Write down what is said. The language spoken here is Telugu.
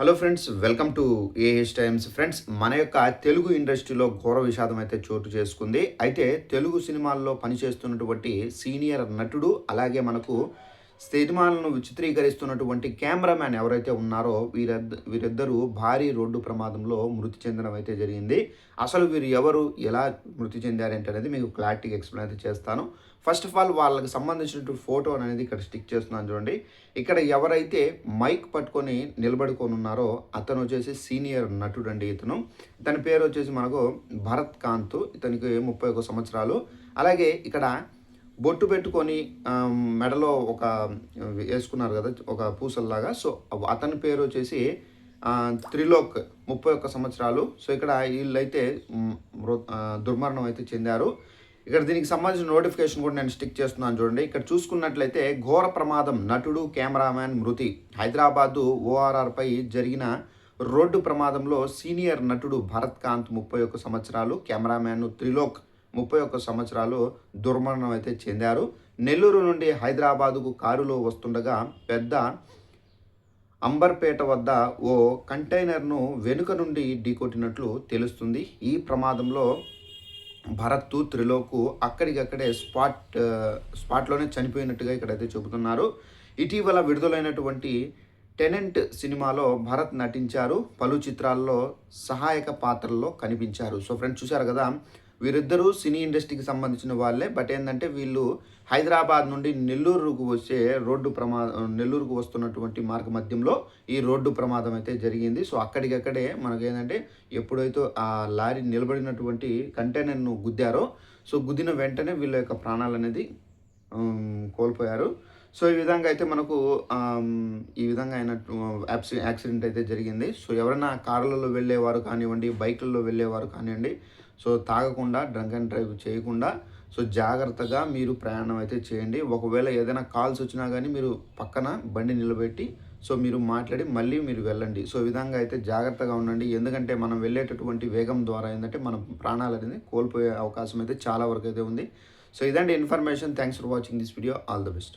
Hello friends, welcome to AH times. Friends, మన యొక్క తెలుగు ఇండస్ట్రీలో ఘోర విషాదం అయితే చోటు చేసుకుంది. అయితే తెలుగు సినిమాల్లో పనిచేస్తున్నటువంటి సీనియర్ నటుడు, అలాగే మనకు సినిమాలను చిత్రీకరిస్తున్నటువంటి కెమెరామ్యాన్ ఎవరైతే ఉన్నారో వీరిద్దరూ భారీ రోడ్డు ప్రమాదంలో మృతి చెందడం అయితే జరిగింది. అసలు వీరు ఎవరు, ఎలా మృతి చెందారంటే అనేది మీకు క్లారిటీగా ఎక్స్ప్లెయిన్ అయితే చేస్తాను. ఫస్ట్ ఆఫ్ ఆల్ వాళ్ళకి సంబంధించినటువంటి ఫోటో అనేది ఇక్కడ స్టిక్ చేస్తున్నాను చూడండి. ఇక్కడ ఎవరైతే మైక్ పట్టుకొని నిలబడుకొని ఉన్నారో అతను వచ్చేసి సీనియర్ నటుడు అండి. తన పేరు వచ్చేసి మనకు భరత్ కాంత్. ఇతనికి 31 సంవత్సరాలు. అలాగే ఇక్కడ బొట్టు పెట్టుకొని మెడలో ఒక వేసుకున్నారు కదా, ఒక పూసల్లాగా. సో అతని పేరు వచ్చేసి త్రిలోక్, 31 సంవత్సరాలు. సో ఇక్కడ వీళ్ళైతే దుర్మరణం అయితే చెందారు. ఇక్కడ దీనికి సంబంధించిన నోటిఫికేషన్ కూడా నేను స్టిక్ చేస్తున్నాను చూడండి. ఇక్కడ చూసుకున్నట్లయితే ఘోర ప్రమాదం, నటుడు కెమెరామ్యాన్ మృతి. హైదరాబాదు ఓఆర్ఆర్పై జరిగిన రోడ్డు ప్రమాదంలో సీనియర్ నటుడు భరత్ కాంత్ 31 సంవత్సరాలు, కెమెరామ్యాన్ త్రిలోక్ 31 సంవత్సరాలు దుర్మరణం అయితే చెందారు. నెల్లూరు నుండి హైదరాబాదుకు కారులో వస్తుండగా పెద్ద అంబర్పేట వద్ద ఓ కంటైనర్ను వెనుక నుండి ఢీకొట్టినట్లు తెలుస్తుంది. ఈ ప్రమాదంలో భరత్, త్రిలోకు అక్కడికక్కడే స్పాట్లోనే చనిపోయినట్టుగా ఇక్కడైతే చెబుతున్నారు. ఇటీవల విడుదలైనటువంటి టెనెంట్ సినిమాలో భరత్ నటించారు. పలు చిత్రాల్లో సహాయక పాత్రల్లో కనిపించారు. సో ఫ్రెండ్స్, చూశారు కదా, వీరిద్దరూ సినీ ఇండస్ట్రీకి సంబంధించిన వాళ్ళే. బట్ ఏంటంటే వీళ్ళు హైదరాబాద్ నుండి నెల్లూరుకు వస్తున్నటువంటి మార్గ మధ్యంలో ఈ రోడ్డు ప్రమాదం అయితే జరిగింది. సో అక్కడికక్కడే మనకేంటంటే ఎప్పుడైతే ఆ లారీ నిలబడినటువంటి కంటైనర్ను గుద్దారో, సో గుద్దిన వెంటనే వీళ్ళ యొక్క ప్రాణాలు అనేది కోల్పోయారు. సో ఈ విధంగా అయితే మనకు ఈ విధంగా యాక్సిడెంట్ అయితే జరిగింది. సో ఎవరైనా కార్లలో వెళ్ళేవారు కానివ్వండి, బైకుల్లో వెళ్ళేవారు కానివ్వండి, సో తాగకుండా, డ్రంక్ అండ్ డ్రైవ్ చేయకుండా, సో జాగ్రత్తగా మీరు ప్రయాణం అయితే చేయండి. ఒకవేళ ఏదైనా కాల్స్ వచ్చినా కానీ మీరు పక్కన బండి నిలబెట్టి సో మీరు మాట్లాడి మళ్ళీ మీరు వెళ్ళండి. సో ఈ విధంగా అయితే జాగ్రత్తగా ఉండండి. ఎందుకంటే మనం వెళ్ళేటటువంటి వేగం ద్వారా ఏంటంటే మన ప్రాణాలు అనేది కోల్పోయే అవకాశం అయితే చాలా వరకు అయితే ఉంది. సో ఇదండి information. Thanks for watching this video. All the best.